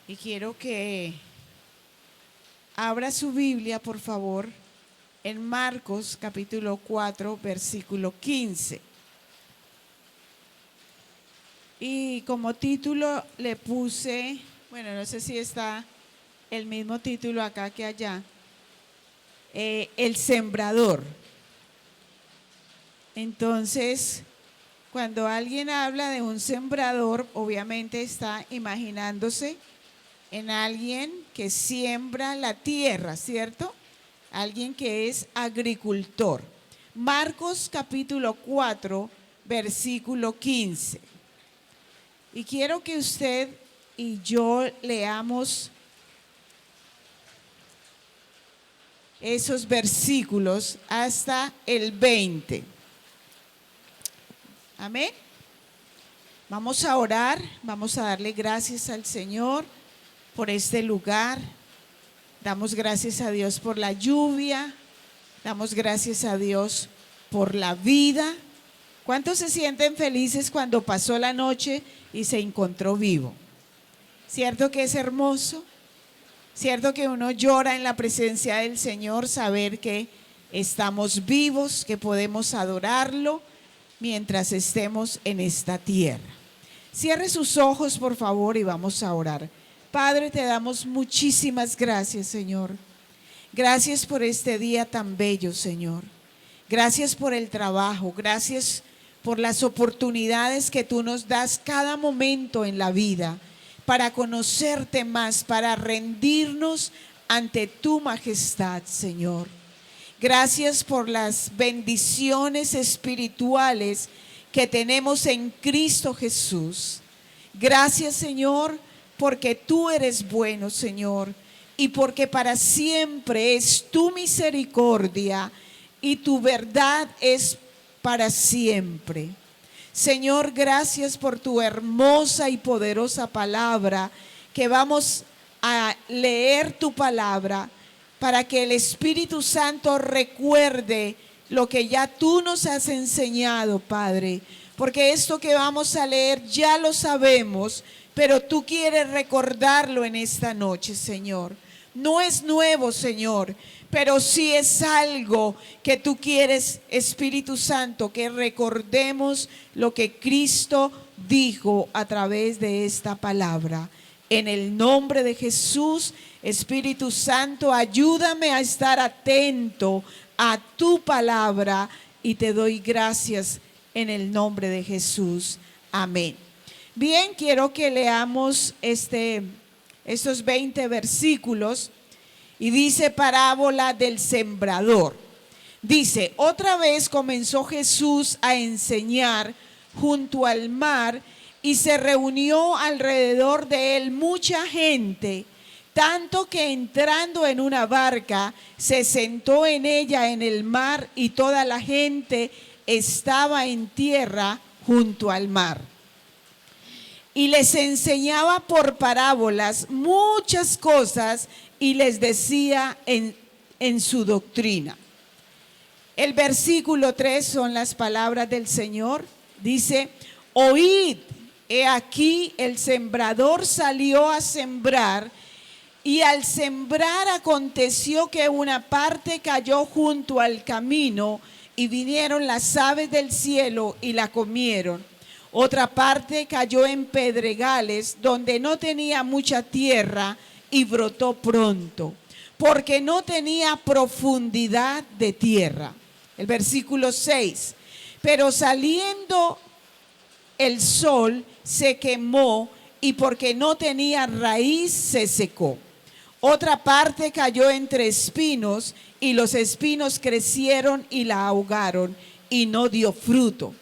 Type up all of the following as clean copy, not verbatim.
Y quiero que abra su Biblia, por favor, en Marcos capítulo 4, versículo 15. Y como título le puse, bueno, no sé si está el mismo título acá que allá, El Sembrador. Entonces, cuando alguien habla de un sembrador, obviamente está imaginándose en alguien que siembra la tierra, ¿cierto? Alguien que es agricultor. Marcos capítulo 4, versículo 15. Y quiero que usted y yo leamos esos versículos hasta el 20. Amén. Vamos a orar, vamos a darle gracias al Señor por este lugar. Damos gracias a Dios por la lluvia, damos gracias a Dios por la vida. ¿Cuántos se sienten felices cuando pasó la noche y se encontró vivo? ¿Cierto que es hermoso? ¿Cierto que uno llora en la presencia del Señor, saber que estamos vivos, que podemos adorarlo mientras estemos en esta tierra? Cierre sus ojos, por favor, y vamos a orar. Padre, te damos muchísimas gracias, Señor. Gracias por este día tan bello, Señor. Gracias por el trabajo, gracias por las oportunidades que tú nos das cada momento en la vida para conocerte más, para rendirnos ante tu majestad, Señor. Gracias por las bendiciones espirituales que tenemos en Cristo Jesús. Gracias, Señor, porque tú eres bueno, Señor, y porque para siempre es tu misericordia y tu verdad es para siempre. Señor, gracias por tu hermosa y poderosa palabra, que vamos a leer tu palabra para que el Espíritu Santo recuerde lo que ya tú nos has enseñado, Padre, porque esto que vamos a leer ya lo sabemos, pero tú quieres recordarlo en esta noche, Señor. No es nuevo, Señor, pero sí es algo que tú quieres, Espíritu Santo, que recordemos lo que Cristo dijo a través de esta palabra. En el nombre de Jesús, Espíritu Santo, ayúdame a estar atento a tu palabra y te doy gracias en el nombre de Jesús. Amén. Bien, quiero que leamos estos 20 versículos y dice: parábola del sembrador. Dice: otra vez comenzó Jesús a enseñar junto al mar y se reunió alrededor de él mucha gente, tanto que entrando en una barca se sentó en ella en el mar y toda la gente estaba en tierra junto al mar. Y les enseñaba por parábolas muchas cosas y les decía en su doctrina. El versículo 3 son las palabras del Señor. Dice: oíd, he aquí el sembrador salió a sembrar, y al sembrar aconteció que una parte cayó junto al camino, y vinieron las aves del cielo y la comieron. Otra parte cayó en pedregales, donde no tenía mucha tierra, y brotó pronto, porque no tenía profundidad de tierra. El versículo 6. Pero saliendo el sol se quemó, y porque no tenía raíz se secó. Otra parte cayó entre espinos, y los espinos crecieron y la ahogaron, y no dio fruto.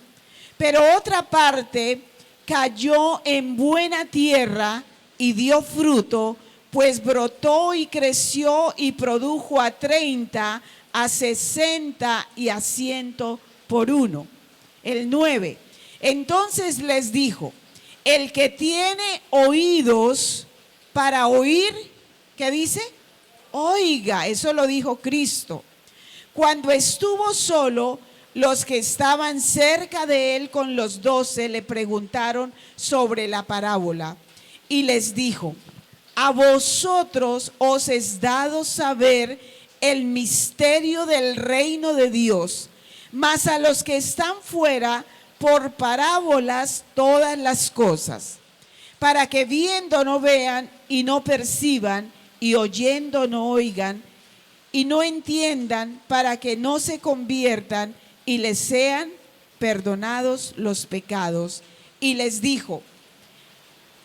Pero otra parte cayó en buena tierra y dio fruto, pues brotó y creció y produjo a 30, a 60 y a 100 por uno. El 9. Entonces les dijo: el que tiene oídos para oír, ¿qué dice? Oiga. Eso lo dijo Cristo. Cuando estuvo solo, los que estaban cerca de él con los 12 le preguntaron sobre la parábola, y les dijo: a vosotros os es dado saber el misterio del reino de Dios, mas a los que están fuera, por parábolas todas las cosas, para que viendo no vean y no perciban, y oyendo no oigan, y no entiendan, para que no se conviertan y les sean perdonados los pecados. Y les dijo: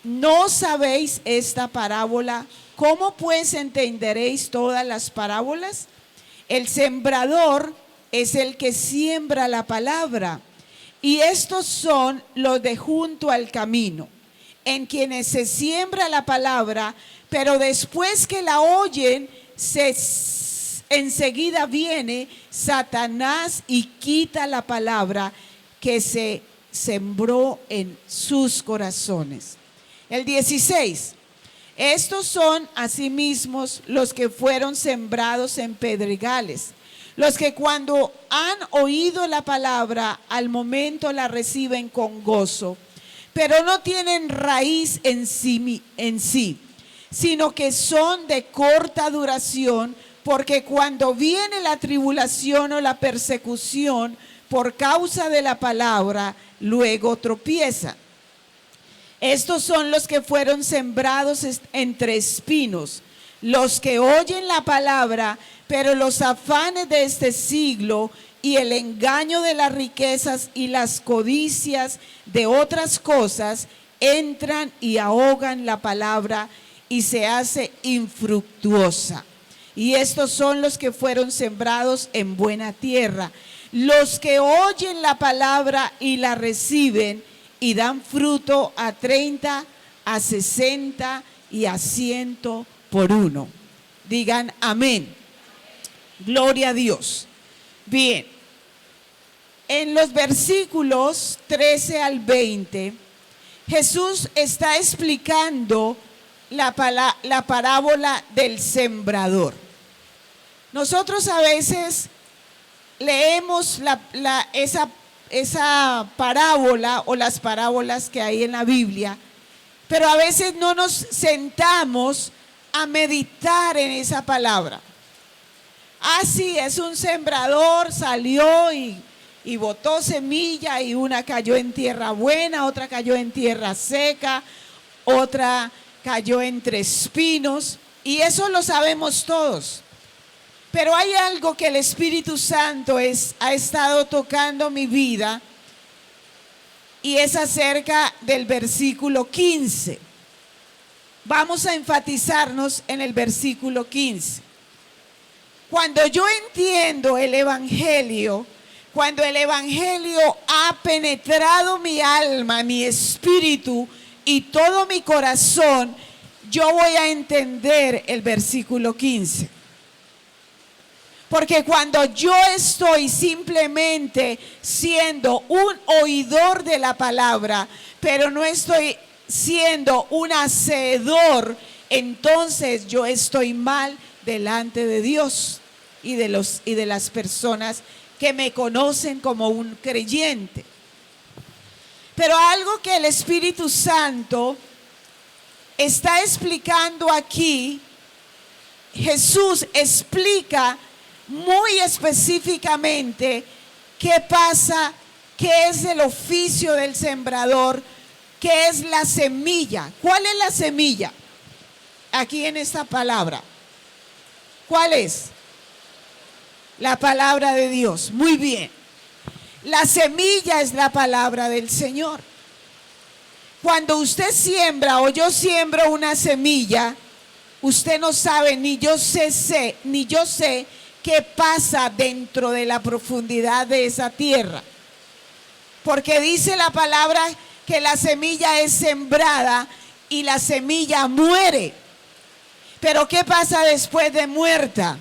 ¿no sabéis esta parábola? ¿Cómo pues entenderéis todas las parábolas? El sembrador es el que siembra la palabra, y estos son los de junto al camino, en quienes se siembra la palabra, pero después que la oyen, enseguida viene Satanás y quita la palabra que se sembró en sus corazones. El 16. Estos son asimismo los que fueron sembrados en pedregales, los que cuando han oído la palabra, al momento la reciben con gozo, pero no tienen raíz en sí, sino que son de corta duración, porque cuando viene la tribulación o la persecución por causa de la palabra, luego tropiezan. Estos son los que fueron sembrados entre espinos, los que oyen la palabra, pero los afanes de este siglo y el engaño de las riquezas y las codicias de otras cosas entran y ahogan la palabra y se hace infructuosa. Y estos son los que fueron sembrados en buena tierra, los que oyen la palabra y la reciben y dan fruto a 30, a 60 y a 100 por uno. Digan amén. Gloria a Dios. Bien, en los versículos 13 al 20, Jesús está explicando la parábola del sembrador. Nosotros a veces leemos esa parábola o las parábolas que hay en la Biblia, pero a veces no nos sentamos a meditar en esa palabra. Sí, es un sembrador, salió y botó semilla, y una cayó en tierra buena, otra cayó en tierra seca, otra cayó entre espinos, y eso lo sabemos todos. Pero hay algo que el Espíritu Santo ha estado tocando mi vida, y es acerca del versículo 15. Vamos a enfatizarnos en el versículo 15. Cuando yo entiendo el Evangelio, cuando el Evangelio ha penetrado mi alma, mi espíritu y todo mi corazón, yo voy a entender el versículo 15. Porque cuando yo estoy simplemente siendo un oidor de la palabra, pero no estoy siendo un hacedor, entonces yo estoy mal delante de Dios y de las personas que me conocen como un creyente. Pero algo que el Espíritu Santo está explicando aquí, Jesús explica muy específicamente qué pasa, qué es el oficio del sembrador, qué es la semilla. ¿Cuál es la semilla? Aquí en esta palabra. ¿Cuál es? La palabra de Dios. Muy bien. La semilla es la palabra del Señor. Cuando usted siembra o yo siembro una semilla, usted no sabe, ni yo sé qué pasa dentro de la profundidad de esa tierra. Porque dice la palabra que la semilla es sembrada y la semilla muere. Pero ¿qué pasa después de muerta?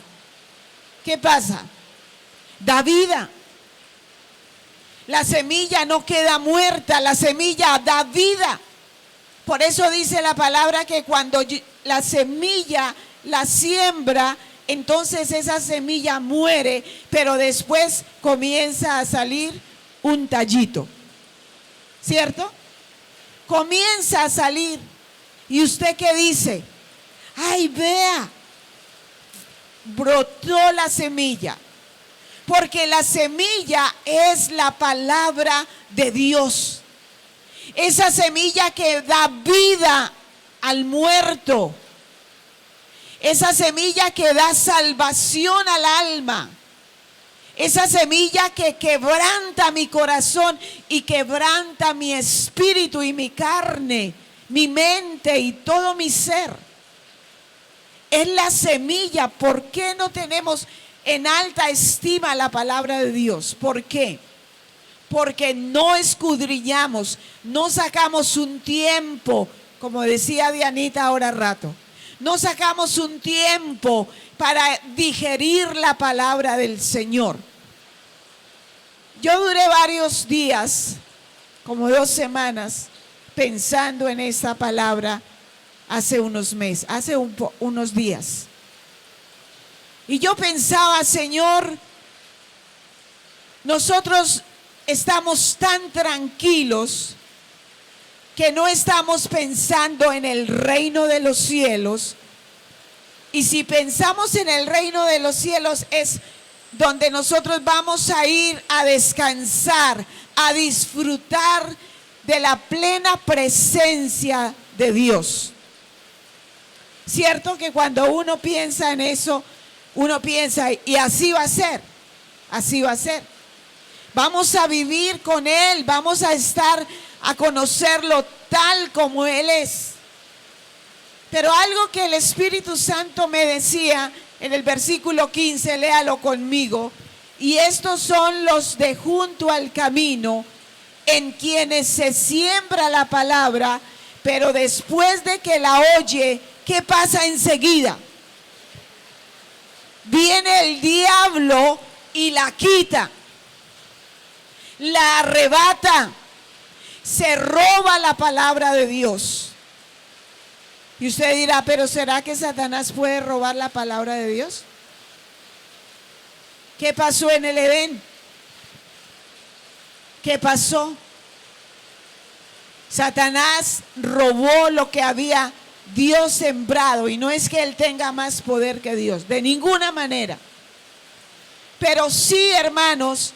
¿Qué pasa? Da vida. La semilla no queda muerta, la semilla da vida. Por eso dice la palabra que cuando la semilla la siembra, entonces esa semilla muere, pero después comienza a salir un tallito. ¿Cierto? Comienza a salir. ¿Y usted qué dice? ¡Ay, vea! Brotó la semilla. Porque la semilla es la palabra de Dios. Esa semilla que da vida al muerto. Esa semilla que da salvación al alma. Esa semilla que quebranta mi corazón y quebranta mi espíritu y mi carne, mi mente y todo mi ser. Es la semilla. ¿Por qué no tenemos en alta estima la palabra de Dios? ¿Por qué? Porque no escudriñamos, no sacamos un tiempo, como decía Dianita ahora rato, no sacamos un tiempo para digerir la palabra del Señor. Yo duré varios días, como 2 semanas, pensando en esta palabra hace unos meses, unos días. Y yo pensaba, Señor, nosotros estamos tan tranquilos que no estamos pensando en el reino de los cielos. Y si pensamos en el reino de los cielos es donde nosotros vamos a ir a descansar, a disfrutar de la plena presencia de Dios. Cierto que cuando uno piensa en eso, uno piensa, y así va a ser, así va a ser. Vamos a vivir con Él, vamos a estar a conocerlo tal como Él es. Pero algo que el Espíritu Santo me decía en el versículo 15, léalo conmigo. Y estos son los de junto al camino, en quienes se siembra la palabra, pero después de que la oye, ¿qué pasa enseguida? Viene el diablo y la quita, la arrebata, se roba la palabra de Dios. Y usted dirá, pero ¿será que Satanás puede robar la palabra de Dios? ¿Qué pasó en el Edén? ¿Qué pasó? Satanás robó lo que había Dios sembrado, y no es que él tenga más poder que Dios, de ninguna manera. Pero sí, hermanos,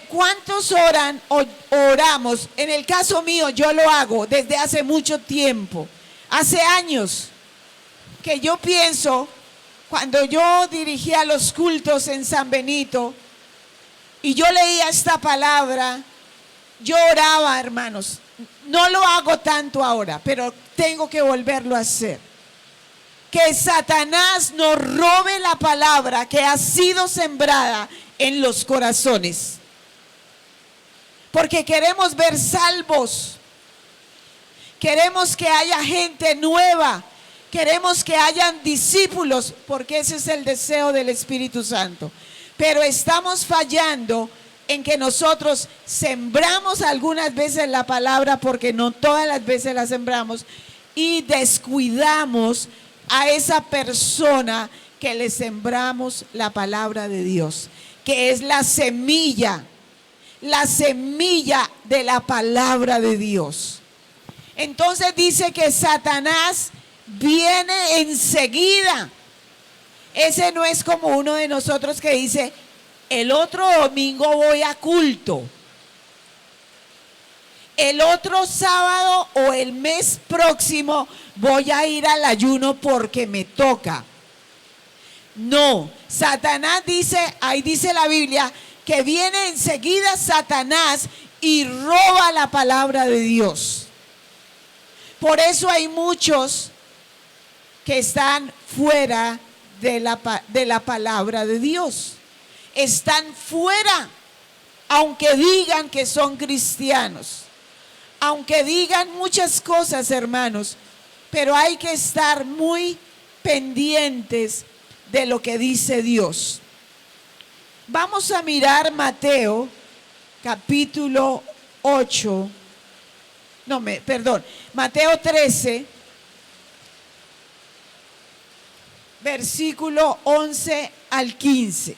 ¿cuántos oran o oramos? En el caso mío, yo lo hago desde hace mucho tiempo, hace años, que yo pienso, cuando yo dirigía los cultos en San Benito, y yo leía esta palabra, yo oraba, hermanos. No lo hago tanto ahora, pero tengo que volverlo a hacer. Que Satanás nos robe la palabra que ha sido sembrada en los corazones. Porque queremos ver salvos. Queremos que haya gente nueva. Queremos que hayan discípulos, porque ese es el deseo del Espíritu Santo. Pero estamos fallando en que nosotros sembramos algunas veces la palabra, porque no todas las veces la sembramos, y descuidamos a esa persona que le sembramos la palabra de Dios, que es la semilla de la palabra de Dios. Entonces dice que Satanás viene enseguida. Ese no es como uno de nosotros que dice, el otro domingo voy a culto, el otro sábado o el mes próximo voy a ir al ayuno porque me toca. No, Satanás dice, ahí dice la Biblia, que viene enseguida Satanás y roba la palabra de Dios. Por eso hay muchos que están fuera de la palabra de Dios. Están fuera, aunque digan que son cristianos, aunque digan muchas cosas, hermanos, pero hay que estar muy pendientes de lo que dice Dios. Vamos a mirar Mateo capítulo 8, Mateo 13, versículo 11 al 15.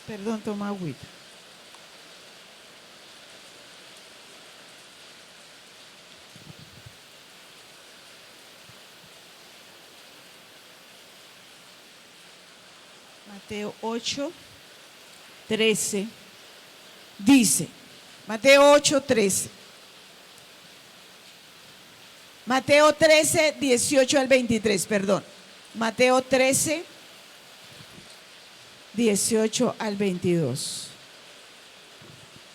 Perdón, toma agüita. Mateo 8:13 dice, Mateo 8:13, Mateo 13, 18 al 23, perdón, Mateo 13, 18 al 22.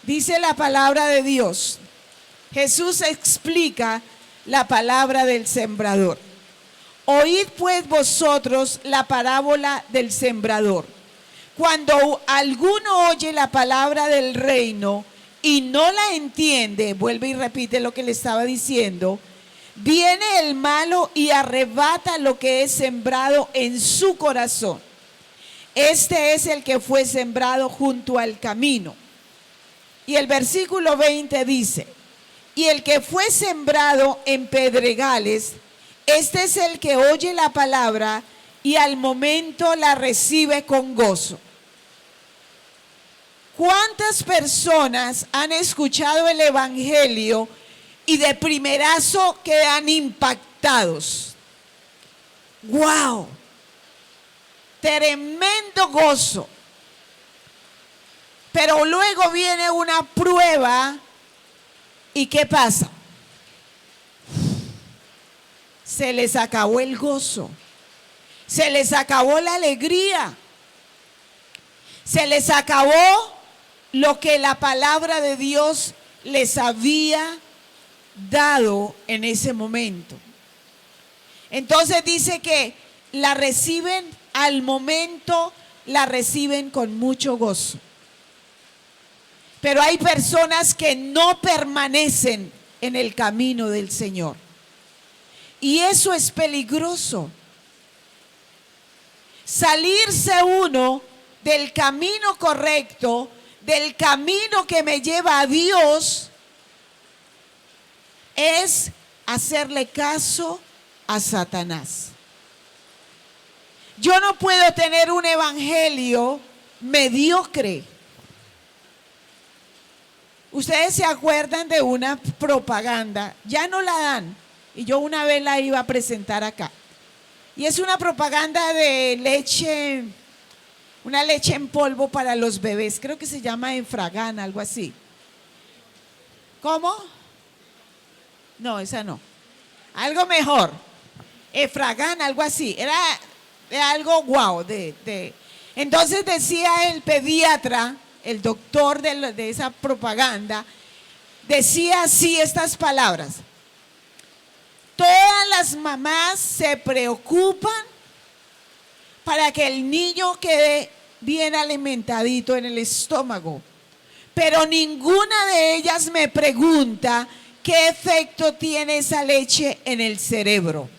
Dice la palabra de Dios. Jesús explica la palabra del sembrador. Oíd pues vosotros la parábola del sembrador. Cuando alguno oye la palabra del reino y no la entiende, vuelve y repite lo que le estaba diciendo, viene el malo y arrebata lo que es sembrado en su corazón. Este es el que fue sembrado junto al camino. Y el versículo 20 dice, y el que fue sembrado en pedregales, este es el que oye la palabra y al momento la recibe con gozo. ¿Cuántas personas han escuchado el evangelio y de primerazo quedan impactados? ¡Wow! Tremendo gozo. Pero luego viene una prueba y ¿qué pasa? Se les acabó el gozo, se les acabó la alegría, se les acabó lo que la palabra de Dios les había dado en ese momento. Entonces dice que la reciben al momento, la reciben con mucho gozo. Pero hay personas que no permanecen en el camino del Señor. Y eso es peligroso. Salirse uno del camino correcto, del camino que me lleva a Dios, es hacerle caso a Satanás. Yo no puedo tener un evangelio mediocre. Ustedes se acuerdan de una propaganda, ya no la dan, y yo una vez la iba a presentar acá. Y es una propaganda de leche, una leche en polvo para los bebés, creo que se llama Enfragan, algo así. ¿Cómo? No, esa no. Algo mejor. Efragan, algo así. Era algo guau. Entonces decía el pediatra, el doctor de esa propaganda, decía así estas palabras: todas las mamás se preocupan para que el niño quede bien alimentadito en el estómago, pero ninguna de ellas me pregunta qué efecto tiene esa leche en el cerebro.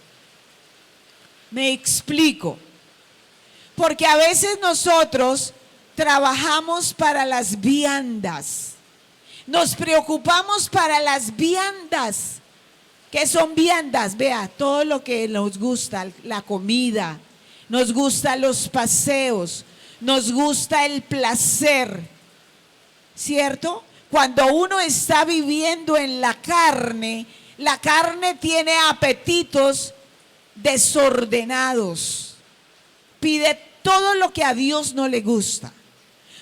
Me explico. Porque a veces nosotros trabajamos para las viandas. Nos preocupamos para las viandas. ¿Qué son viandas? Vea, todo lo que nos gusta, la comida, nos gustan los paseos, nos gusta el placer, ¿cierto? Cuando uno está viviendo en la carne tiene apetitos desordenados, pide todo lo que a Dios no le gusta.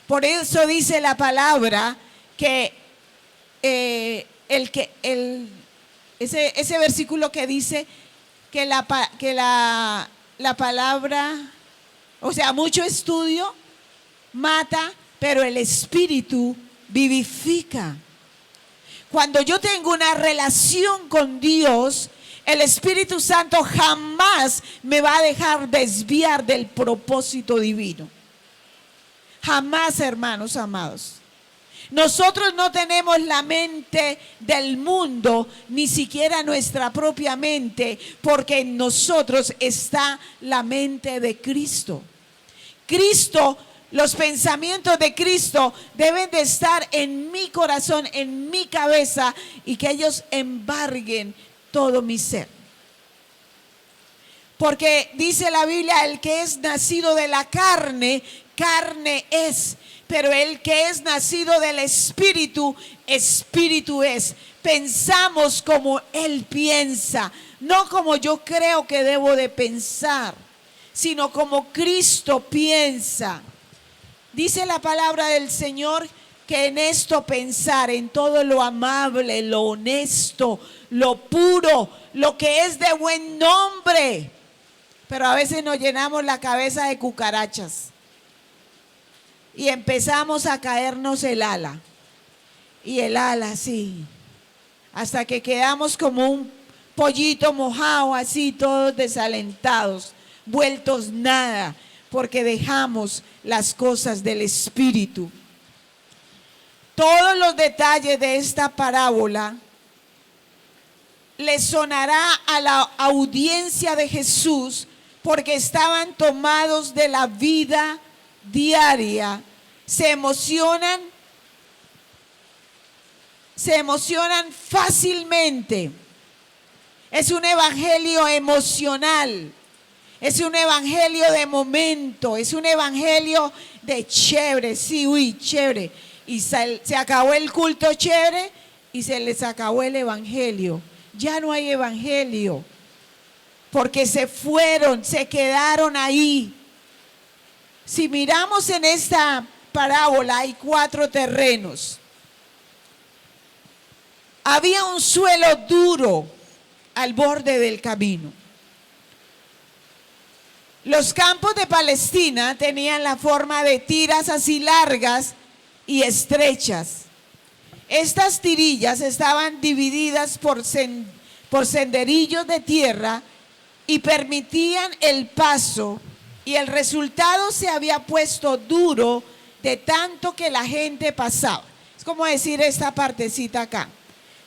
Por eso dice la palabra que ese versículo que dice que la palabra, o sea, mucho estudio mata, pero el espíritu vivifica. Cuando yo tengo una relación con Dios, el Espíritu Santo jamás me va a dejar desviar del propósito divino. Jamás, hermanos amados. Nosotros no tenemos la mente del mundo, ni siquiera nuestra propia mente, porque en nosotros está la mente de Cristo. Cristo, los pensamientos de Cristo deben de estar en mi corazón, en mi cabeza, y que ellos embarguen todo mi ser. Porque dice la Biblia, el que es nacido de la carne, carne es. Pero el que es nacido del Espíritu, Espíritu es. Pensamos como Él piensa, no como yo creo que debo de pensar. sino como Cristo piensa. Dice la palabra del Señor que en esto pensar, en todo lo amable, lo honesto, lo puro, lo que es de buen nombre. Pero a veces nos llenamos la cabeza de cucarachas y empezamos a caernos el ala. Y el ala así, hasta que quedamos como un pollito mojado, así todos desalentados, vueltos nada, porque dejamos las cosas del Espíritu. Todos los detalles de esta parábola le sonará a la audiencia de Jesús, porque estaban tomados de la vida diaria, se emocionan fácilmente. Es un evangelio emocional, es un evangelio de momento, es un evangelio de chévere, sí, uy, chévere. Y se acabó el culto chévere y se les acabó el evangelio. Ya no hay evangelio, porque se fueron, se quedaron ahí. Si miramos en esta parábola, hay 4 terrenos. Había un suelo duro al borde del camino. Los campos de Palestina tenían la forma de tiras así largas y estrechas. Estas tirillas estaban divididas por senderillos de tierra y permitían el paso, y el resultado se había puesto duro de tanto que la gente pasaba. Es como decir esta partecita acá.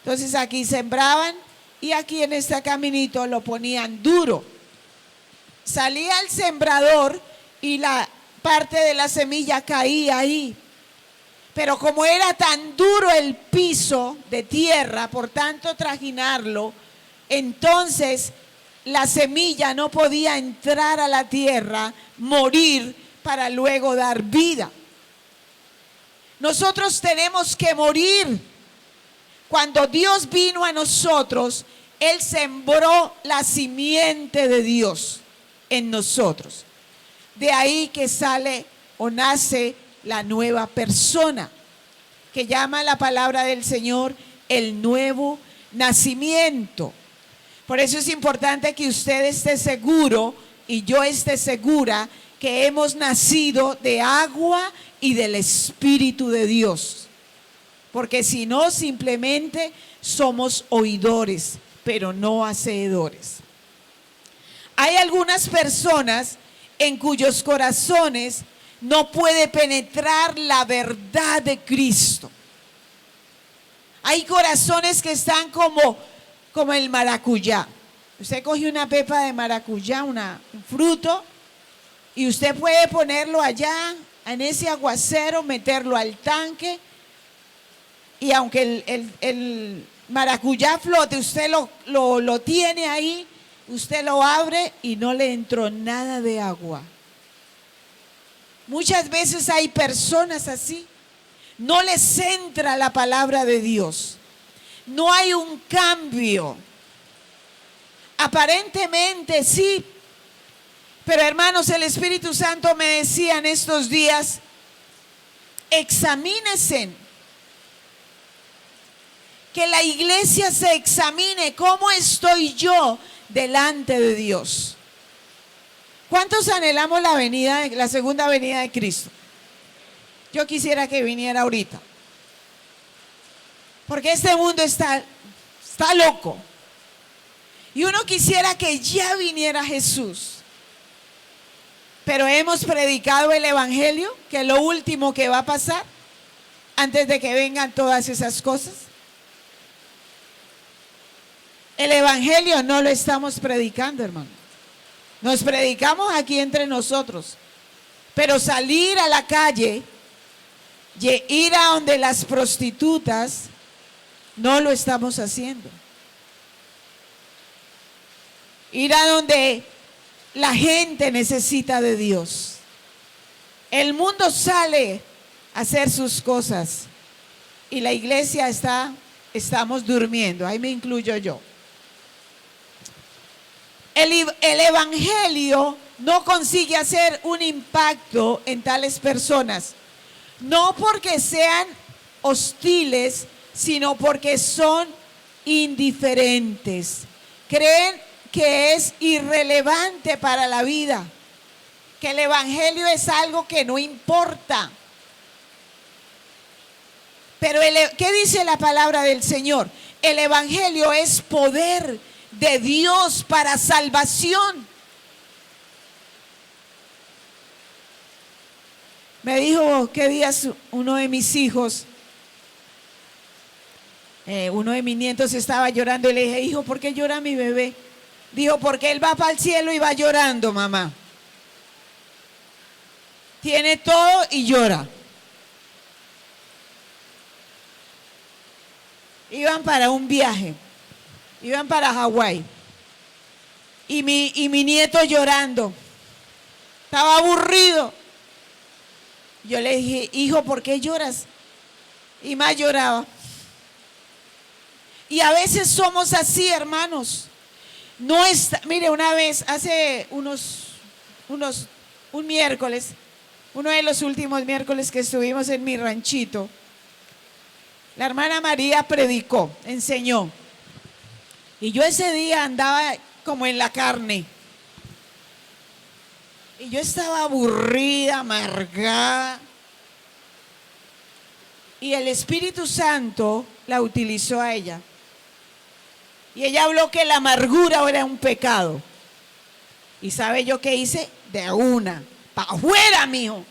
Entonces aquí sembraban y aquí en este caminito lo ponían duro. Salía el sembrador y la parte de la semilla caía ahí. Pero como era tan duro el piso de tierra, por tanto trajinarlo, entonces la semilla no podía entrar a la tierra, morir para luego dar vida. Nosotros tenemos que morir. Cuando Dios vino a nosotros, Él sembró la simiente de Dios en nosotros. De ahí que sale o nace la nueva persona, que llama la palabra del Señor el nuevo nacimiento. Por eso es importante que usted esté seguro y yo esté segura que hemos nacido de agua y del Espíritu de Dios. Porque si no, simplemente somos oidores, pero no hacedores. Hay algunas personas en cuyos corazones no puede penetrar la verdad de Cristo. Hay corazones que están como el maracuyá. Usted coge una pepa de maracuyá, un fruto, y usted puede ponerlo allá en ese aguacero, meterlo al tanque, y aunque el maracuyá flote, usted lo tiene ahí, usted lo abre y no le entró nada de agua. Muchas veces hay personas así, no les entra la palabra de Dios, no hay un cambio. Aparentemente sí, pero hermanos, el Espíritu Santo me decía en estos días, examínense, que la iglesia se examine cómo estoy yo delante de Dios. ¿Cuántos anhelamos la segunda venida de Cristo? Yo quisiera que viniera ahorita, porque este mundo está loco, y uno quisiera que ya viniera Jesús. Pero hemos predicado el evangelio, que es lo último que va a pasar antes de que vengan todas esas cosas. El evangelio no lo estamos predicando, hermano. Nos predicamos aquí entre nosotros, pero salir a la calle, ir a donde las prostitutas, no lo estamos haciendo. Ir a donde la gente necesita de Dios. El mundo sale a hacer sus cosas y la iglesia estamos durmiendo. Ahí me incluyo yo. El evangelio no consigue hacer un impacto en tales personas, no porque sean hostiles, sino porque son indiferentes. Creen que es irrelevante para la vida, que el evangelio es algo que no importa. Pero ¿qué dice la palabra del Señor? El evangelio es poder de Dios para salvación. Me dijo qué días uno de mis hijos, uno de mis nietos estaba llorando y le dije, hijo, ¿por qué llora mi bebé? Dijo, porque él va para el cielo y va llorando, mamá. Tiene todo y llora. Iban para un viaje, iban para Hawái. Y mi nieto llorando. Estaba aburrido. Yo le dije, hijo, ¿por qué lloras? Y más lloraba. Y a veces somos así, hermanos. No está, mire, una vez, hace un miércoles, uno de los últimos miércoles que estuvimos en mi ranchito, la hermana María predicó, enseñó. Y yo ese día andaba como en la carne. Y yo estaba aburrida, amargada. Y el Espíritu Santo la utilizó a ella. Y ella habló que la amargura era un pecado. ¿Y sabe yo qué hice? De una, para afuera, mijo.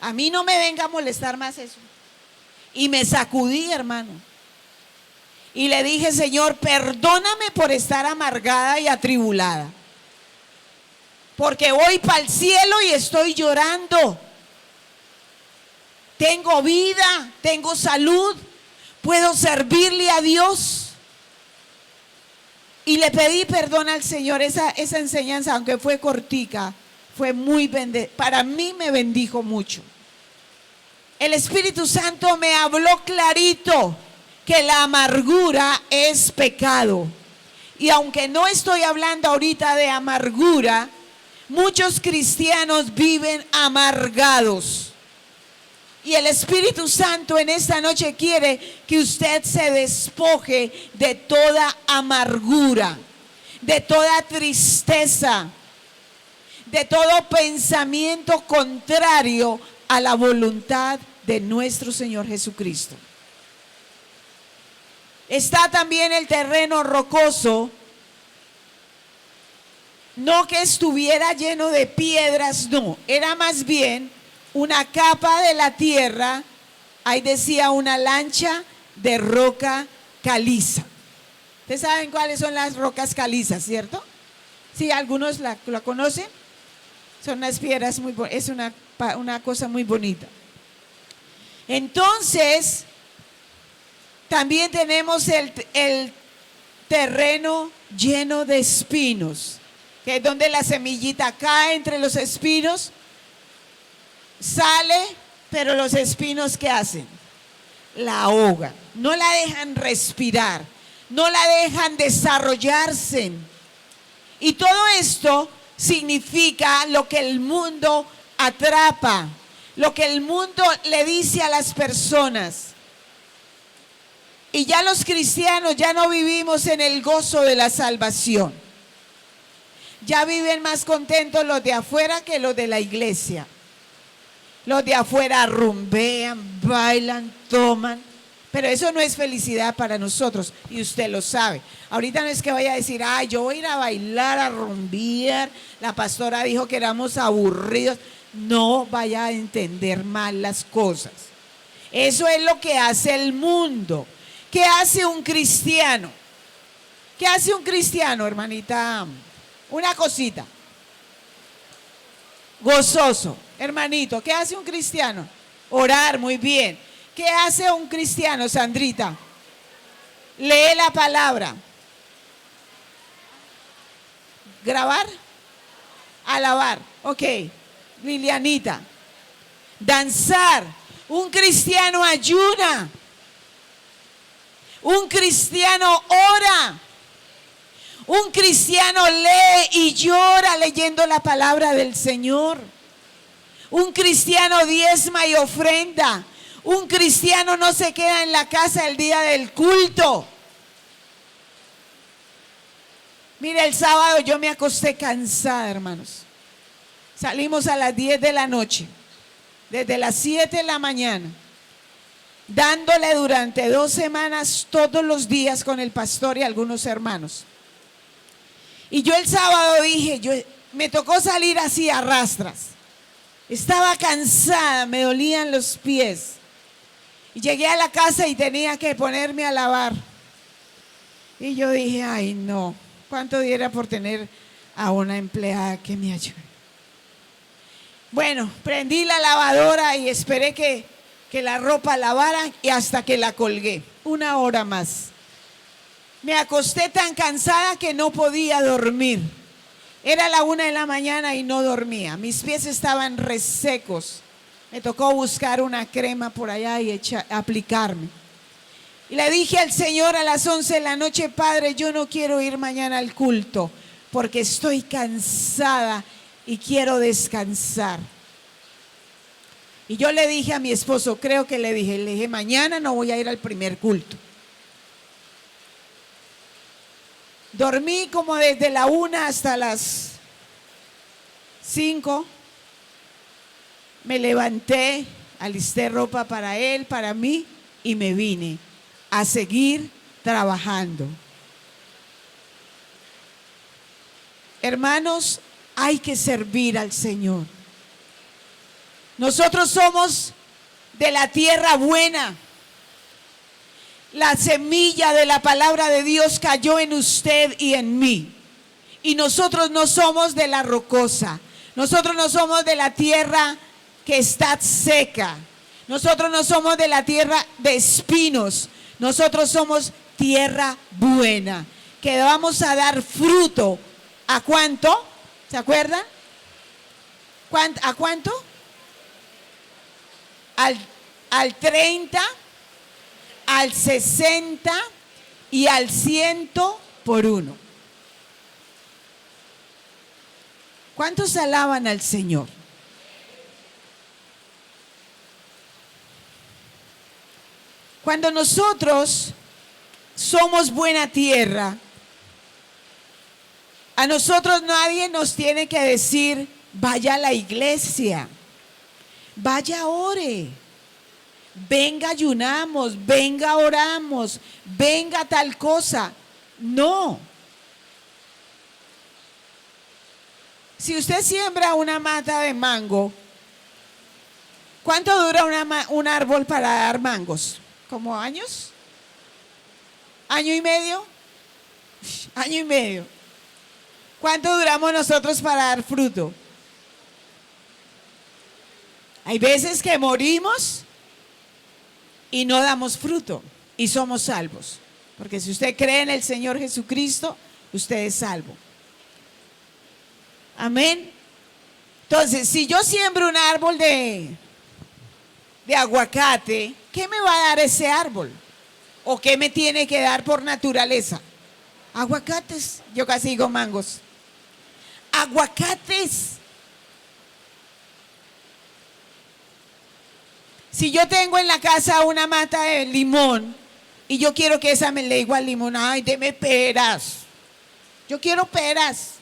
A mí no me venga a molestar más eso. Y me sacudí, hermano. Y le dije, Señor, perdóname por estar amargada y atribulada. Porque voy para el cielo y estoy llorando. Tengo vida, tengo salud, puedo servirle a Dios. Y le pedí perdón al Señor. Esa enseñanza, aunque fue cortica, fue muy para mí me bendijo mucho. El Espíritu Santo me habló clarito que la amargura es pecado. Y aunque no estoy hablando ahorita de amargura, muchos cristianos viven amargados. Y el Espíritu Santo en esta noche quiere que usted se despoje de toda amargura, de toda tristeza, de todo pensamiento contrario a la voluntad de nuestro Señor Jesucristo. Está también el terreno rocoso, no que estuviera lleno de piedras, no, era más bien una capa de la tierra, ahí decía una lancha de roca caliza. ¿Ustedes saben cuáles son las rocas calizas, cierto? Sí, algunos la conocen. Son unas piedras muy bonitas, es una cosa muy bonita. Entonces, también tenemos el terreno lleno de espinos, que es donde la semillita cae entre los espinos, sale, pero los espinos ¿qué hacen? La ahogan, no la dejan respirar, no la dejan desarrollarse. Y todo esto significa lo que el mundo atrapa, lo que el mundo le dice a las personas. Y ya los cristianos ya no vivimos en el gozo de la salvación. Ya viven más contentos los de afuera que los de la iglesia. Los de afuera rumbean, bailan, toman, pero eso no es felicidad para nosotros y usted lo sabe. Ahorita no es que vaya a decir, yo voy a ir a bailar, a rumbear, la pastora dijo que éramos aburridos. No vaya a entender mal las cosas. Eso es lo que hace el mundo. ¿Qué hace un cristiano? ¿Qué hace un cristiano, hermanita? Una cosita. Gozoso. Hermanito, ¿qué hace un cristiano? Orar, muy bien. ¿Qué hace un cristiano, Sandrita? Lee la palabra. ¿Grabar? Alabar. Ok. Lilianita. Danzar. Un cristiano ayuna. Un cristiano ora. Un cristiano lee y llora leyendo la palabra del Señor. Un cristiano diezma y ofrenda. Un cristiano no se queda en la casa el día del culto. Mire, el sábado yo me acosté cansada, hermanos. Salimos a las 10 de la noche, desde las 7 de la mañana, dándole durante 2 semanas todos los días con el pastor y algunos hermanos. Y yo el sábado dije, me tocó salir así a rastras. Estaba cansada, me dolían los pies. Y llegué a la casa y tenía que ponerme a lavar. Y yo dije, ay no, ¿cuánto diera por tener a una empleada que me ayude? Bueno, prendí la lavadora y esperé que la ropa lavara y hasta que la colgué. 1 hora más. Me acosté tan cansada que no podía dormir. Era la 1 de la mañana y no dormía. Mis pies estaban resecos. Me tocó buscar una crema por allá y aplicarme. Y le dije al Señor a las 11 de la noche, Padre, yo no quiero ir mañana al culto porque estoy cansada y quiero descansar. Y yo le dije a mi esposo, creo que le dije, mañana no voy a ir al primer culto. Dormí como desde la 1 hasta las 5. Me levanté, alisté ropa para él, para mí, y me vine a seguir trabajando. Hermanos, hay que servir al Señor. Nosotros somos de la tierra buena. La semilla de la palabra de Dios cayó en usted y en mí. Y nosotros no somos de la rocosa. Nosotros no somos de la tierra que está seca. Nosotros no somos de la tierra de espinos. Nosotros somos tierra buena, que vamos a dar fruto. ¿A cuánto? ¿Se acuerdan? ¿A cuánto? Al 30, al 60 y al 100 por 1. ¿Cuántos alaban al Señor? Cuando nosotros somos buena tierra, a nosotros nadie nos tiene que decir, vaya a la iglesia, vaya ore, venga ayunamos, venga oramos, venga tal cosa. No. Si usted siembra una mata de mango, ¿cuánto dura un árbol para dar mangos? ¿Como años? ¿Año y medio? Año y medio. ¿Cuánto duramos nosotros para dar fruto? Hay veces que morimos y no damos fruto y somos salvos. Porque si usted cree en el Señor Jesucristo, usted es salvo. Amén. Entonces, si yo siembro un árbol de aguacate, ¿qué me va a dar ese árbol? ¿O qué me tiene que dar por naturaleza? Aguacates. Yo casi digo mangos. Aguacates. Si yo tengo en la casa una mata de limón y yo quiero que esa me le igual limón, ay, deme peras. Yo quiero peras.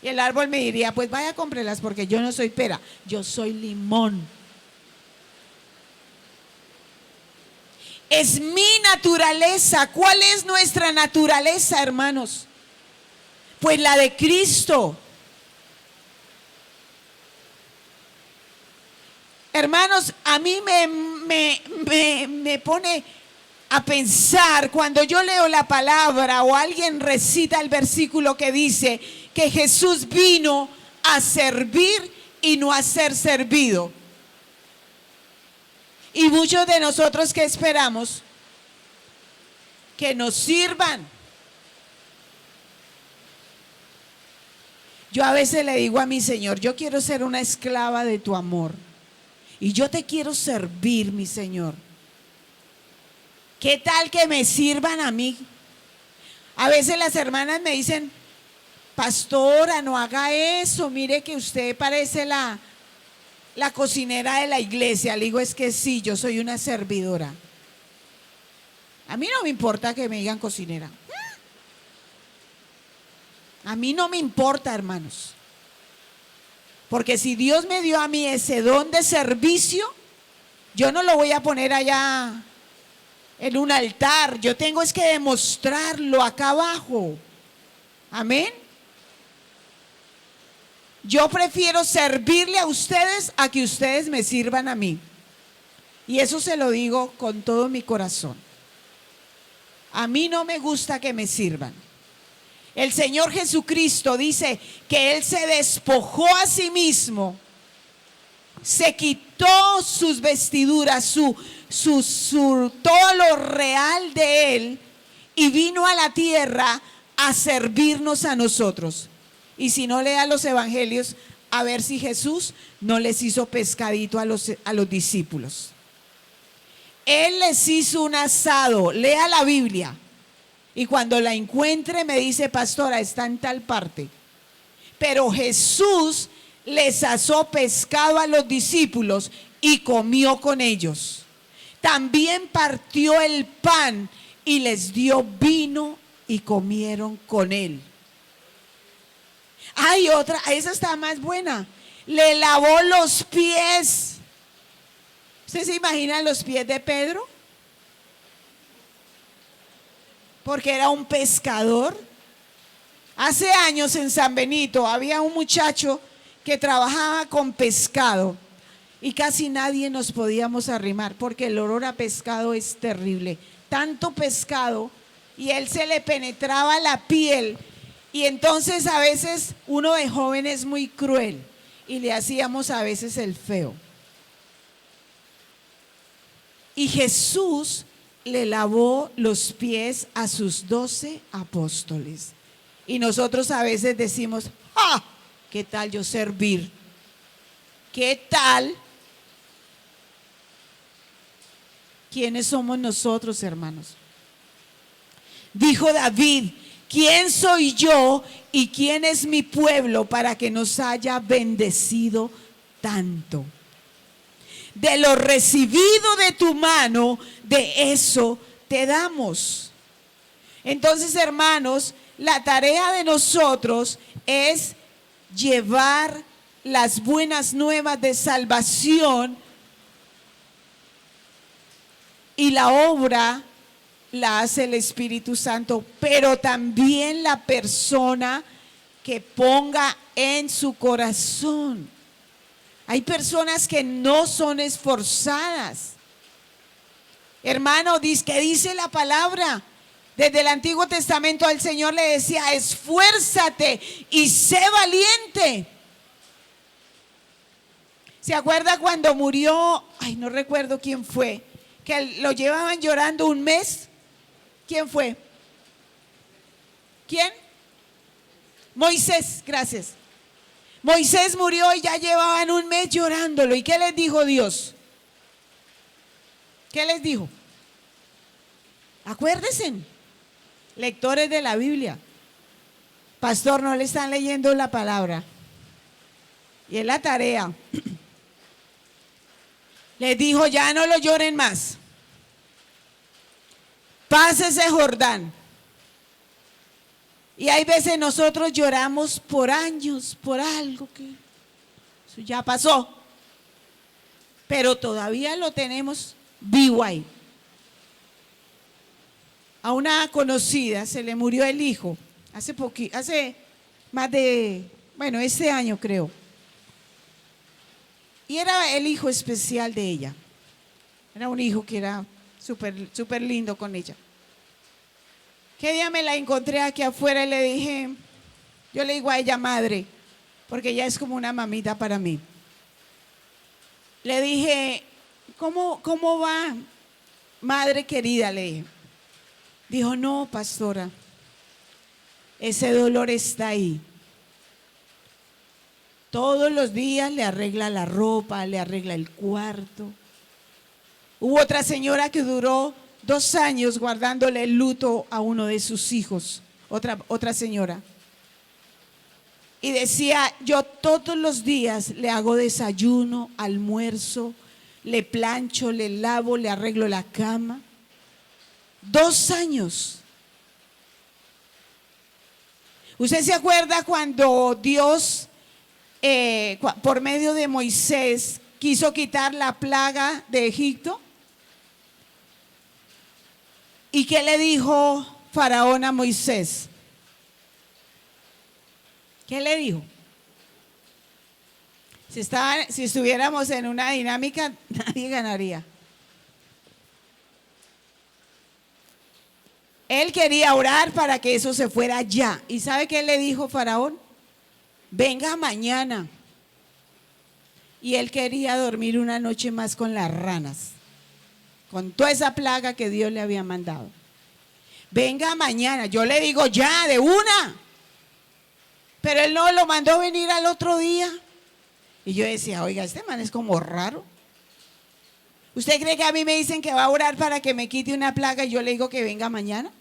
Y el árbol me diría, pues vaya, cómprelas porque yo no soy pera, yo soy limón. Es mi naturaleza. ¿Cuál es nuestra naturaleza, hermanos? Pues la de Cristo. Hermanos, a mí me pone a pensar cuando yo leo la palabra o alguien recita el versículo que dice que Jesús vino a servir y no a ser servido. Y muchos de nosotros que esperamos que nos sirvan. Yo a veces le digo a mi Señor, yo quiero ser una esclava de tu amor. Y yo te quiero servir, mi Señor. ¿Qué tal que me sirvan a mí? A veces las hermanas me dicen, pastora, no haga eso, mire que usted parece la cocinera de la iglesia. Le digo, es que sí, yo soy una servidora. A mí no me importa que me digan cocinera. A mí no me importa, hermanos. Porque si Dios me dio a mí ese don de servicio, yo no lo voy a poner allá en un altar. Yo tengo es que demostrarlo acá abajo. Amén. Yo prefiero servirle a ustedes a que ustedes me sirvan a mí. Y eso se lo digo con todo mi corazón. A mí no me gusta que me sirvan. El Señor Jesucristo dice que Él se despojó a sí mismo, se quitó sus vestiduras, todo lo real de Él, y vino a la tierra a servirnos a nosotros. Y si no, lea los evangelios a ver si Jesús no les hizo pescadito a los discípulos. Él les hizo un asado. Lea la Biblia y cuando la encuentre me dice, pastora, está en tal parte. Pero Jesús les asó pescado a los discípulos y comió con ellos. También partió el pan y les dio vino y comieron con él. Hay otra, esa está más buena. Le lavó los pies. ¿Usted se imagina los pies de Pedro? Porque era un pescador. Hace años en San Benito había un muchacho que trabajaba con pescado y casi nadie nos podíamos arrimar porque el olor a pescado es terrible. Tanto pescado y él se le penetraba la piel. Y entonces a veces uno de joven es muy cruel y le hacíamos a veces el feo. Y Jesús le lavó los pies a sus 12 apóstoles. Y nosotros a veces decimos, ¡ah! ¿Qué tal yo servir? ¿Qué tal? ¿Quiénes somos nosotros, hermanos? Dijo David, ¿quién soy yo y quién es mi pueblo para que nos haya bendecido tanto? De lo recibido de tu mano, de eso te damos. Entonces, hermanos, la tarea de nosotros es llevar las buenas nuevas de salvación y la obra la hace el Espíritu Santo, pero también la persona que ponga en su corazón. Hay personas que no son esforzadas. Hermano, ¿qué dice la palabra? Desde el Antiguo Testamento al Señor le decía, esfuérzate y sé valiente. ¿Se acuerda cuando murió? Ay, no recuerdo quién fue, que lo llevaban llorando un mes. ¿Quién fue? ¿Quién? Moisés, gracias. Moisés murió y ya llevaban un mes llorándolo. ¿Y qué les dijo Dios? ¿Qué les dijo? Acuérdense, lectores de la Biblia. Pastor, no le están leyendo la palabra. Y es la tarea. Les dijo, ya no lo lloren más. Pásese Jordán. Y hay veces nosotros lloramos por años, por algo que eso ya pasó. Pero todavía lo tenemos vivo ahí. A una conocida se le murió el hijo hace más de, este año creo. Y era el hijo especial de ella. Era un hijo que era súper lindo con ella. ¿Qué día me la encontré aquí afuera y le dije, yo le digo a ella madre, porque ella es como una mamita para mí. Le dije, ¿cómo va, madre querida? Le dije. Dijo, no, pastora, ese dolor está ahí. Todos los días le arregla la ropa, le arregla el cuarto. Hubo otra señora que duró 2 años guardándole el luto a uno de sus hijos otra señora. Y decía, yo todos los días le hago desayuno, almuerzo, le plancho, le lavo, le arreglo la cama. 2 años. ¿Usted se acuerda cuando Dios, por medio de Moisés, quiso quitar la plaga de Egipto? ¿Y qué le dijo Faraón a Moisés? ¿Qué le dijo? Si estuviéramos en una dinámica, nadie ganaría. Él quería orar para que eso se fuera ya. ¿Y sabe qué le dijo Faraón? Venga mañana. Y él quería dormir una noche más con las ranas, con toda esa plaga que Dios le había mandado. Venga mañana, yo le digo ya, de una. Pero él no lo mandó venir al otro día. Y yo decía, oiga, este man es como raro. ¿Usted cree que a mí me dicen que va a orar para que me quite una plaga y yo le digo que venga mañana?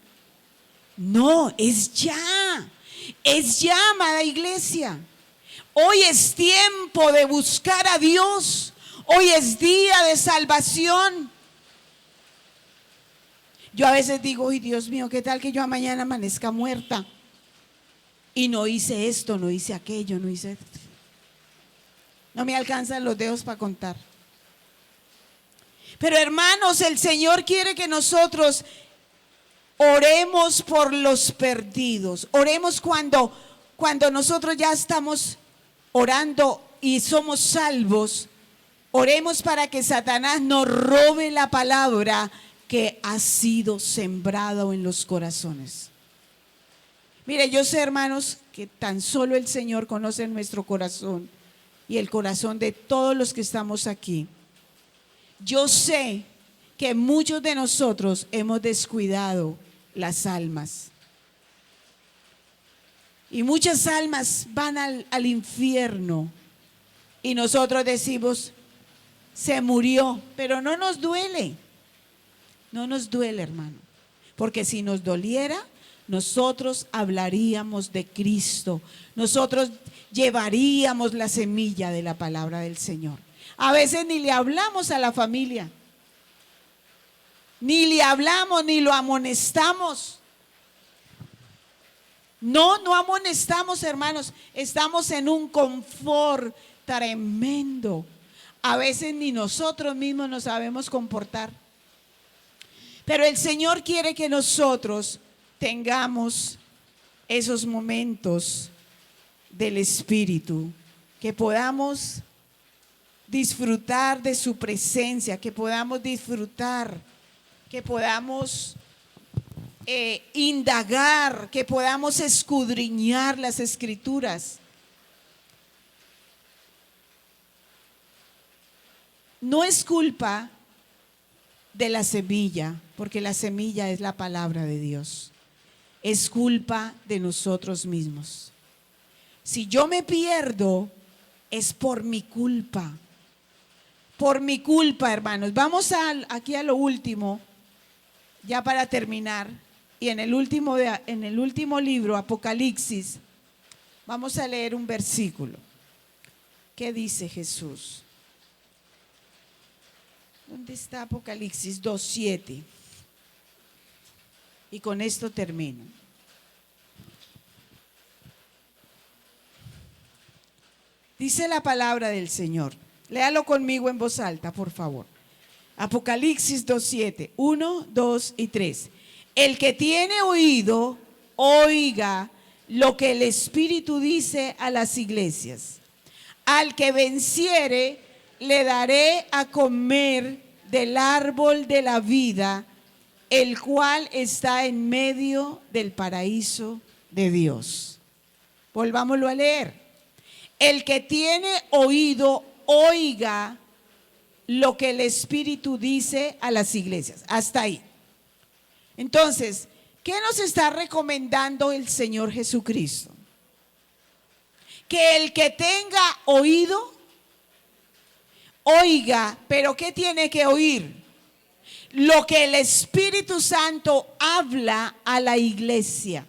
No, es ya. Es ya, amada iglesia. Hoy es tiempo de buscar a Dios. Hoy es día de salvación. Yo a veces digo, ay Dios mío, ¿qué tal que yo mañana amanezca muerta? Y no hice esto, no hice aquello, no hice esto. No me alcanzan los dedos para contar. Pero hermanos, el Señor quiere que nosotros oremos por los perdidos. Oremos cuando nosotros ya estamos orando y somos salvos. Oremos para que Satanás nos robe la palabra que ha sido sembrado en los corazones. Mire, yo sé, hermanos, que tan solo el Señor conoce nuestro corazón y el corazón de todos los que estamos aquí. Yo sé que muchos de nosotros hemos descuidado las almas. Y muchas almas van al infierno. Y nosotros decimos, se murió, pero no nos duele. No nos duele, hermano. Porque si nos doliera, nosotros hablaríamos de Cristo. Nosotros llevaríamos la semilla de la palabra del Señor. A veces ni le hablamos a la familia. Ni le hablamos, ni lo amonestamos. No amonestamos, hermanos. Estamos en un confort tremendo. A veces ni nosotros mismos nos sabemos comportar. Pero el Señor quiere que nosotros tengamos esos momentos del Espíritu, que podamos disfrutar de su presencia, que podamos disfrutar, que podamos indagar, que podamos escudriñar las Escrituras. No es culpa de la semilla, porque la semilla es la palabra de Dios. Es culpa de nosotros mismos. Si yo me pierdo, es por mi culpa. Por mi culpa, hermanos. Vamos aquí a lo último, ya para terminar. Y en el último libro, Apocalipsis, vamos a leer un versículo. ¿Qué dice Jesús? ¿Dónde está Apocalipsis 2:7? Y con esto termino. Dice la palabra del Señor. Léalo conmigo en voz alta, por favor. Apocalipsis 2:7, 1, 2 y 3. El que tiene oído, oiga lo que el Espíritu dice a las iglesias. Al que venciere, le daré a comer del árbol de la vida, el cual está en medio del paraíso de Dios. Volvámoslo a leer. El que tiene oído, oiga lo que el Espíritu dice a las iglesias. Hasta ahí. Entonces, ¿qué nos está recomendando el Señor Jesucristo? Que el que tenga oído, oiga. ¿Pero qué tiene que oír? Lo que el Espíritu Santo habla a la iglesia.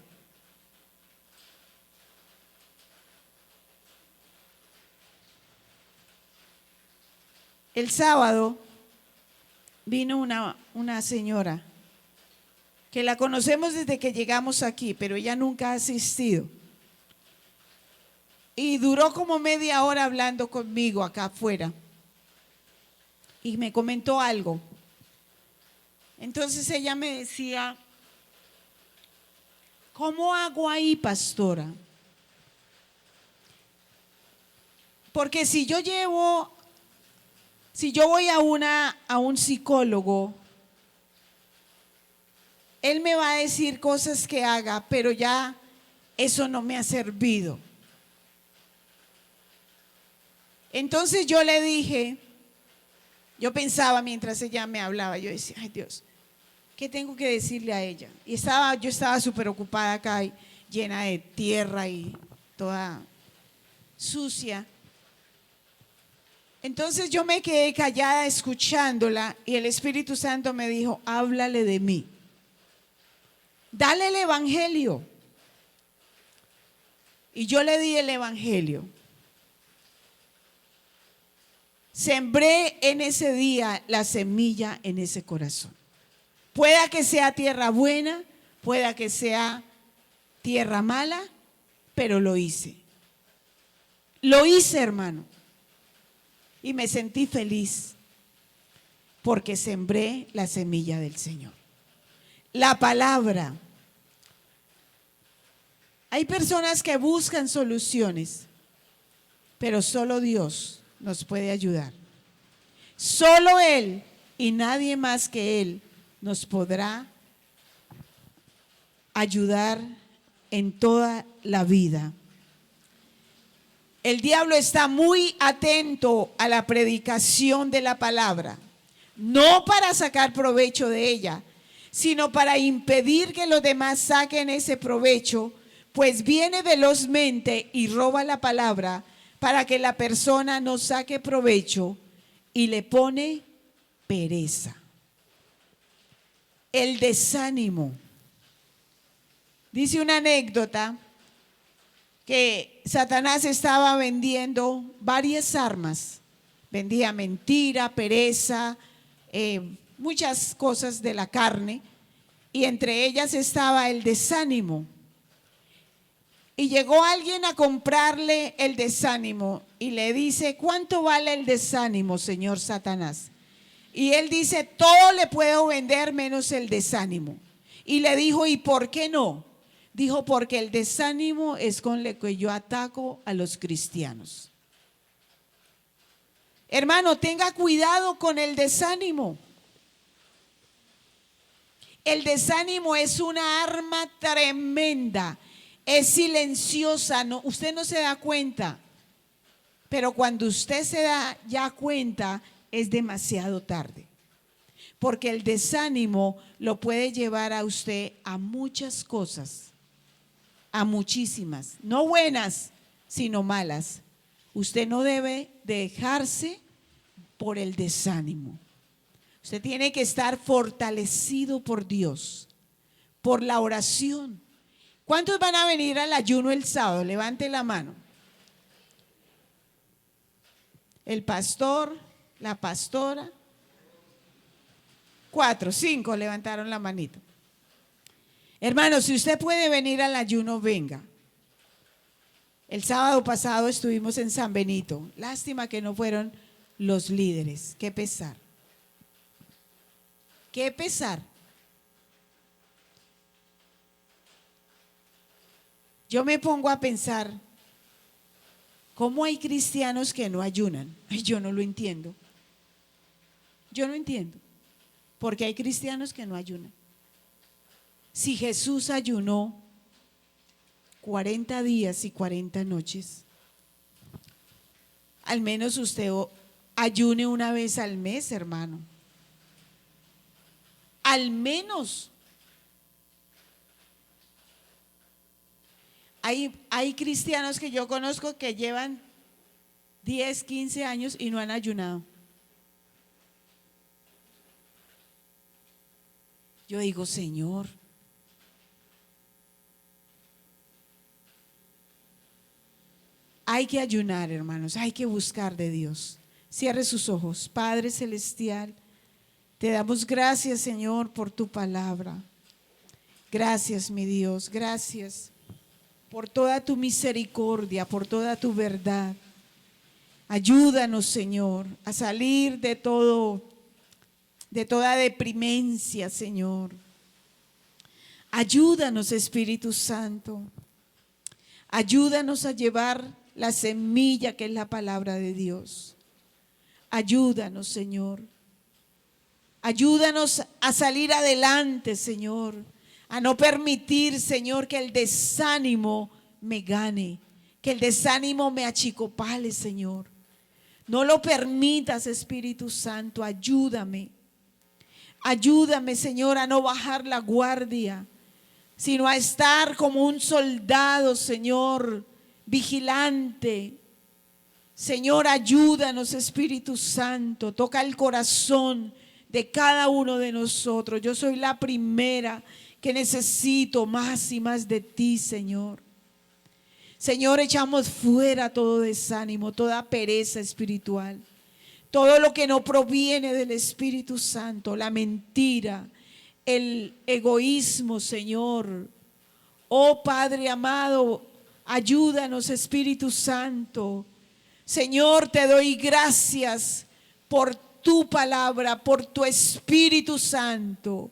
El sábado vino una señora que la conocemos desde que llegamos aquí, pero ella nunca ha asistido. Y duró como media hora hablando conmigo acá afuera. Y me comentó algo. Entonces ella me decía, ¿cómo hago ahí, pastora? Porque si yo voy a un psicólogo, él me va a decir cosas que haga, pero ya eso no me ha servido. Entonces yo le dije, yo pensaba mientras ella me hablaba, yo decía, ay Dios, ¿qué tengo que decirle a ella? Y yo estaba súper ocupada acá, llena de tierra y toda sucia. Entonces yo me quedé callada escuchándola y el Espíritu Santo me dijo, háblale de mí. Dale el evangelio. Y yo le di el evangelio. Sembré en ese día la semilla en ese corazón. Pueda que sea tierra buena, pueda que sea tierra mala, pero lo hice. Lo hice, hermano. Y me sentí feliz porque sembré la semilla del Señor. La palabra. Hay personas que buscan soluciones, pero solo Dios nos puede ayudar. Solo Él y nadie más que Él nos podrá ayudar en toda la vida. El diablo está muy atento a la predicación de la palabra, no para sacar provecho de ella, sino para impedir que los demás saquen ese provecho, pues viene velozmente y roba la palabra para que la persona no saque provecho y le pone pereza. El desánimo. Dice una anécdota que Satanás estaba vendiendo varias armas. Vendía mentira, pereza, muchas cosas de la carne. Y entre ellas estaba el desánimo. Y llegó alguien a comprarle el desánimo y le dice, ¿cuánto vale el desánimo, señor Satanás? Y él dice, todo le puedo vender menos el desánimo. Y le dijo, ¿y por qué no? Dijo, porque el desánimo es con lo que yo ataco a los cristianos. Hermano, tenga cuidado con el desánimo. El desánimo es una arma tremenda. Es silenciosa, no, usted no se da cuenta. Pero cuando usted se da ya cuenta, es demasiado tarde. Porque el desánimo lo puede llevar a usted a muchas cosas. A muchísimas, no buenas, sino malas. Usted no debe dejarse por el desánimo. Usted tiene que estar fortalecido por Dios, por la oración. ¿Cuántos van a venir al ayuno el sábado? Levante la mano. El pastor, la pastora. 4, 5 levantaron la manita. Hermano, si usted puede venir al ayuno, venga. El sábado pasado estuvimos en San Benito. Lástima que no fueron los líderes. Qué pesar. Qué pesar. Yo me pongo a pensar, ¿cómo hay cristianos que no ayunan? Ay, yo no lo entiendo. Yo no entiendo. Porque hay cristianos que no ayunan. Si Jesús ayunó 40 días y 40 noches, al menos usted ayune una vez al mes, hermano. Al menos. Hay cristianos que yo conozco que llevan 10, 15 años y no han ayunado. Yo digo, Señor, hay que ayunar, hermanos, hay que buscar de Dios. Cierre sus ojos. Padre Celestial, te damos gracias, Señor, por tu palabra. Gracias, mi Dios, gracias por toda tu misericordia, por toda tu verdad. Ayúdanos, Señor, a salir de toda deprimencia, Señor. Ayúdanos, Espíritu Santo. Ayúdanos a llevar la semilla que es la palabra de Dios. Ayúdanos, Señor. Ayúdanos a salir adelante, Señor. A no permitir, Señor, que el desánimo me gane, que el desánimo me achicopale, Señor. No lo permitas, Espíritu Santo, ayúdame. Ayúdame, Señor, a no bajar la guardia, sino a estar como un soldado, Señor, vigilante. Señor, ayúdanos, Espíritu Santo, toca el corazón de cada uno de nosotros. Yo soy la primera que necesito más y más de ti, Señor. Señor, echamos fuera todo desánimo, toda pereza espiritual, todo lo que no proviene del Espíritu Santo, la mentira, el egoísmo, Señor. Oh Padre amado, ayúdanos, Espíritu Santo. Señor, te doy gracias por tu palabra, por tu Espíritu Santo.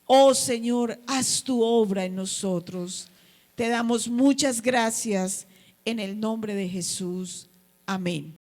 Oh Señor, haz tu obra en nosotros. Te damos muchas gracias en el nombre de Jesús. Amén.